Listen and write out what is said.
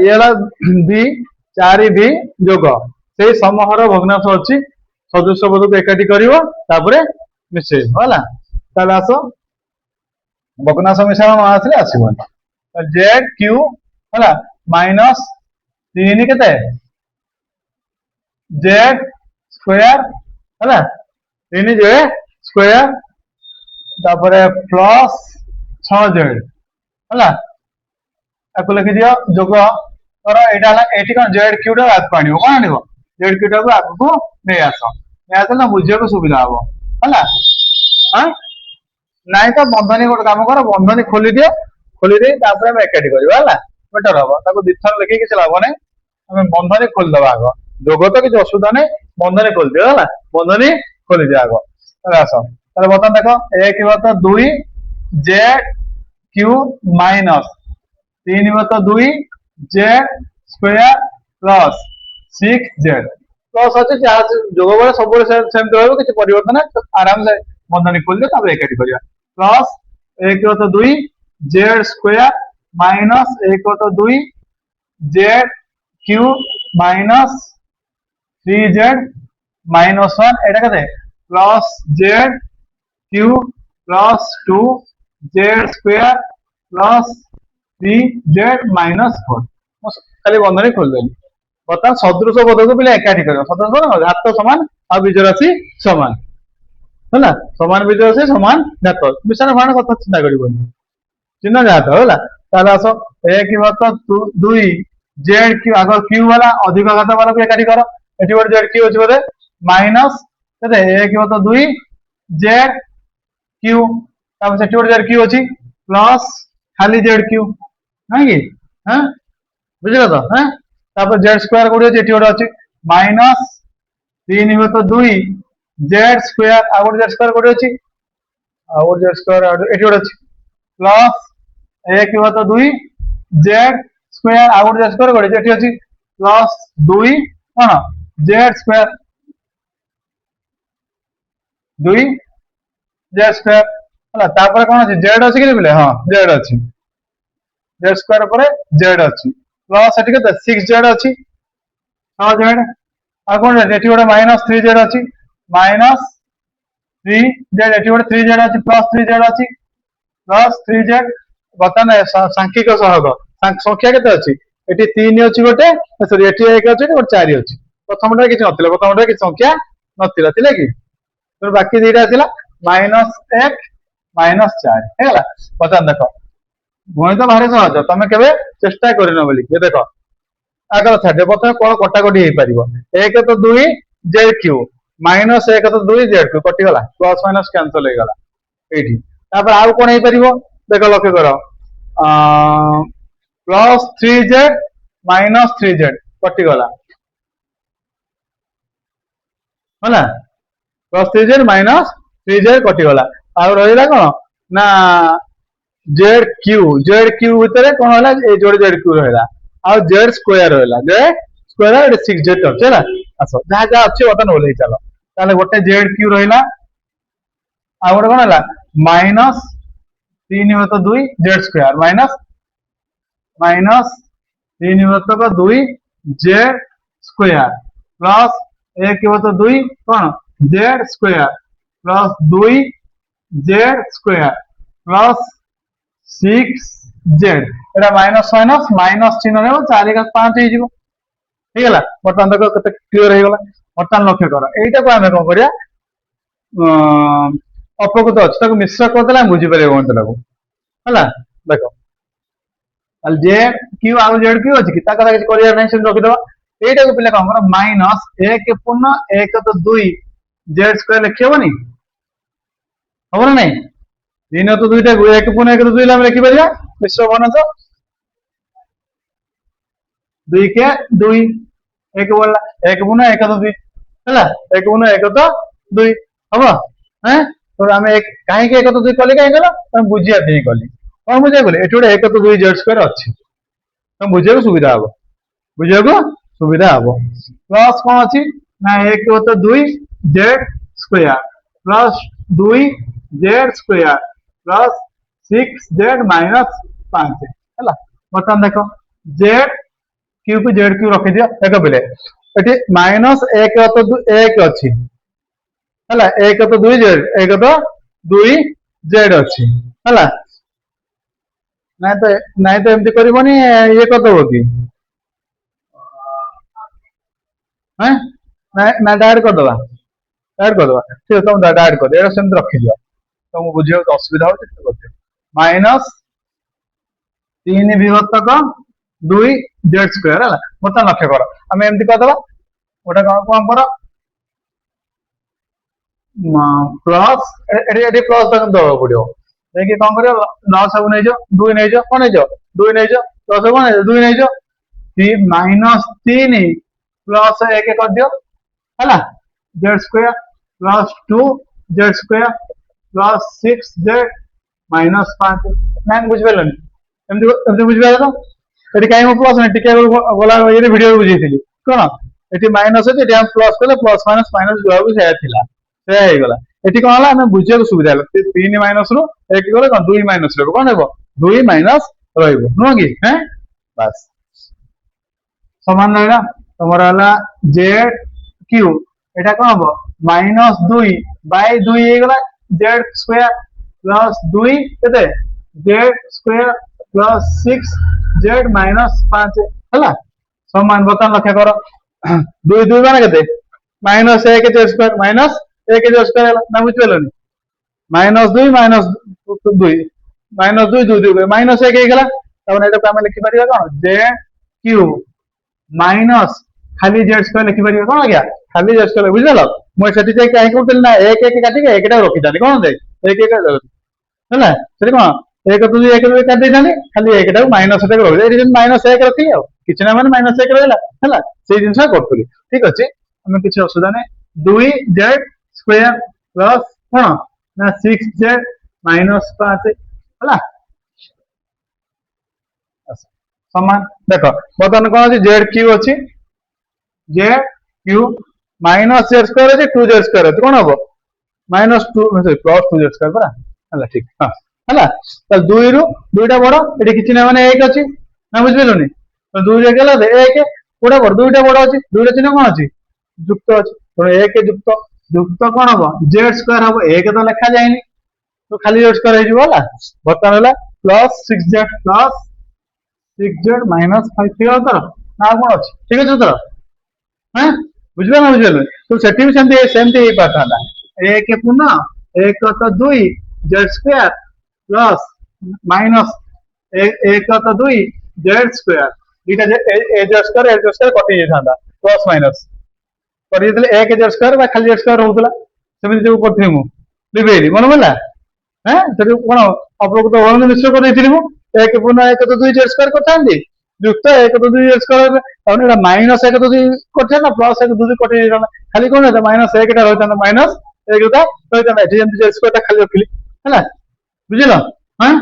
ये B 4 B जोग से समूहर भग्नांश अच्छी सदृश पद को एकाठी कर मिसेब है आस भग्नांश मिश्रण न आसले आसबन जेड क्यू है माइनस 3 के जेड स्क्वायर है 3 जेड स्क्वायर तापर प्लस 6 जेड है आपको लिखि दियो जोग तर एटी कौन जेड क्यू टा आगे आण कौन आण जेड क्यू टा आगे नहीं आस ना बुझे सुविधा हम है हाँ नाई तो बंधनी गोटे कम कर बंधनी खोली दियो खोली दे एकाठी करवा बेटर हम दिथर लिखे किसी लाभ नहीं आम बंधनी खोलीदे आग जोग तो किसी असुविधा नहीं बंधनी खोली दियो है बंधनी खोली दिया आग आस बर्तमान देख एक बत 2 जेड क्यू माइनस 3 बत 2 Z square plus 6 Z plus अच्छे जोग बेले सब सेमती रहा किसी परिवर्तन आराम से बंधनी खोल दियो एकाठी करवा प्लस 1 बत 2 जेड स्क्वायर माइनस 1 बत 2 Z Q minus 3 Z minus 1 एटा के plus Z Q plus 2 Z square plus 3 Z minus 4 खाली बंधनी खोलदेली बर्तमान सदृश पद को पिला एकाठी कर सदृश पद घात समान आ बीज राशि समान है समान बीज राशि समान घात मिश्रण भाण कथा चिंता कर चिन्ह घात है आस 1 बत 2 जेड क्यू आग क्यू वाला अधिक घात वाला को एकाठी कर ये गोटे जेड क्यू अच्छे बोधे माइनस 1 बत 2 जेड क्यू से गोटे जेड क्यू अच्छी प्लस खाली जेड क्यू ना कि हाँ बुझल तो हाँ जेड स्क्वायर गोटे अच्छी गोटे अच्छी माइनस 3 बत 2 जेड स्क्वायर आ गोटे जेड स्क्वायर गोटे अच्छी आ गोटे जेड स्क्वायर ये गोटे अच्छी प्लस 1 बत 2 जेड स्क्वायर आ गोटे जेड स्क्वायर गोटे अच्छी प्लस 2 कौन जेड स्क्वायर 2 जेड स्क्वायर है कौन अच्छी जेड अच्छी कि हाँ जेड अच्छी जेड स्क्वायर पर जेड अच्छी प्लस ये 6 जेड अच्छी 6 जेड आ कौन ये गोटे माइनस 3 जेड अच्छी माइनस 3 जेड ये गोटे 3 जेड अच्छी प्लस 3 जेड अच्छी प्लस 3 जेड बर्तमान सांख्यिक सहग संख्या के अच्छी ये 3 अच्छी गोटे सरी ये 1 अच्छी गोटे 4 अच्छी प्रथम किसी ना प्रथम किसी संख्या नाला कि बाकी दीटा आसला माइनस 1 माइनस 4 है बर्तमान देख गणित तो भारी सहज तुम के चेष्टा कर देख आग छाड़े प्रथम कौन कटाकटी हो पार 1 तो 2 जेड क्यू माइनस 1 तो 2 जेड क्यू कटिगला प्लस माइनस कैंसल हो गला ये आउ कौन हो पार देख लक्ष्य कर प्लस 3 जेड माइनस 3 जेड कटिगला है प्लस 3 जेड माइनस 3 जेड कटिगला आउ रहा कौन ना जेड क्यू भितर कौन है ये जोड़े जेड क्यू रहा आ जेड स्क्वायर रहा जेड स्क्वायर 6 जेड अच्छे है आस जहाँ जहाँ अच्छे बर्तमान ओल्ल चल ताले गोटे जेड क्यू रहा आ गोटे कौन है माइनस 3 बत 2 जेड स्क्वायर माइनस माइनस 3 बत 2 जेड स्क्वायर प्लस 1 बत 2 कौन Z square plus 2 Z square plus 6 Z एटा माइनस माइनस माइनस चिन्ह 4 का 5 हो बर्तमान देख के क्लीयर हो गला बर्तमान लक्ष्य कर यहीटा को आम कौन कर अपकृत अच्छे मिश्र करदे बुझीपर गणित है देख जेड क्यू आउ जेड क्यू अच्छी किसी रखीद यहीटा को पिला कौन कर माइनस 1 पूर्ण 1 तो 2 जेड स्क्वायर लिखी हेनी हम ना नहीं 3 तो 2 1 पूर्ण 1 तो 2 लिखिपर मिश्र भग्नांश 2 के 2 1 बोला 1 पूर्ण 1 तो 2 है 1 पूर्ण 1 तो 2 हम हैं तो आम कहीं 1 तो 2 कली कहीं कल बुझिया कली कौन बुझा कली ये गोटे 1 तो 2 जेड स्क्वायर अच्छी तुम बुझे सुविधा हम बुझे सुविधा हम प्लस कौन अच्छी ना 1 तो 2 Z square plus 2 Z square plus 6 Z minus 5 है बर्तमान देख जेड क्यू को जेड क्यू रखी दियो एक बेले एटी माइनस 1 तो 1 अछि हला 1 तो 2 जेड 1 तो 2 जेड अछि हला नहीं तो एमती करबनी ये कर दबो कि हैं ना डायरेक्ट कर दबा ठीक है तुम डायरेक्ट कर दे एरा सेम रखी दियो तुम बुझियो तो असुविधा हो तो करते माइनस 3 विभक्तक 2 जेड स्क्वायर है बर्तमान लक्ष्य कर आम एमती करदे गोटे कौन कर प्लस प्लस दबा पड़ो देखिए कौन कर लस सब नहीं दुई नहीं कौन नहीं दुई नहीं प्लस कौन दुई नहीं माइनस 3 प्लस 1 कर दियो है Z square plus 2 Z square plus 6 Z minus 5 ma'am बुझिपारे एमती बुझिपारे तो ये कहीं प्लस नहीं टिके गला ये वीडियो बुझी कौन ये माइनस अच्छे ये प्लस कले प्लस माइनस माइनस जो गला ये कौन है बुझे सुविधा 3 माइनस रु 1 गले कौन 2 माइनस कौन हो 2 माइनस नुह कि हैं बस समान रहा तुम जेड क्यू এটা কোন হবে মাইনাস 2 বাই 2 হয়ে গেল জেড স্কয়ার প্লাস 2 কেতে Z square plus 6 Z minus 5 হলা সমান বর্তমান লক্ষ্য কর 2 2 মানে কেতে minus 1 Z square minus 1 Z square হলা না বুঝতে পারলনি মাইনাস 2 মাইনাস 2 2 2 মাইনাস 1 হয়ে গেল তখন এটাকে আমরা লিখি পারিবা কোন জেড কিউ माइनस खाली जेड स्क्वायर लिखि परिबा कोन गया खाली जेड स्क्वायर बुझल मो सेठी जे काहे कोतल ना 1 1 काटी के एकटा रखि दानी कोन दे 1 1 हला सेठी कोन 1 2 1 2 काटी दानी खाली एकटा माइनस एटा रखि दे माइनस 1 रखि आ किछ ना माने माइनस 1 रहला हला से जिंसा करतली ठीक अछि हम किछ असुविधा नै 2 जेड स्क्वायर प्लस कोन ना 6 जेड माइनस 5 हला समान देख बर्तमान कौन अच्छी जेड क्यू अच्छी Z Q minus Z square अच्छे 2 जेड स्क्वायर अच्छे कौन हम माइनस 2 प्लस 2 जेड स्क्वायर परा ठीक हाँ है 2 रु 2टा बड़ ये किसी ना माने 1 अच्छी ना बुझिपारे तो 2 रे गेला 1 कोड़ा बड़ 2टा बड़ अच्छी 2टा चिन्ह कौन अच्छी युक्त अच्छी तो 1 युक्त युक्त कौन हम जेड स्क्वायर हम 1 तो लिखा जाए तो खाली जेड स्क्वायर हो बर्तमान plus 6 Z plus 6 Z minus 5 थी तर ना कौन अच्छी ठीक है तर हाँ बुझे ना बुझे तो सेठी भी सेमती हो पाता एक पुनः 1 तो 2 जेड स्क्वायर प्लस माइनस 1 तो 2 जेड स्क्वायर दुटा जेड स्क्वायर कटि जाता प्लस माइनस कर 1 जेड स्क्वायर खाली जेड स्क्वायर होता सेमती जो करी लिभेली मन पड़ा हाँ कौन अपलोक तो निश्चय कर एक पुनः 1 तो 2 जेड स्क्वायर करते युक्त 1 तो 2 जेड स्क्वायर माइनस 1 तो 2 करते ना प्लस 1 2 कटि जाता खाली कौन होता माइनस 1 रही माइनस 1 रही जेड स्क्वायर खाली रखिली है बुझल हाँ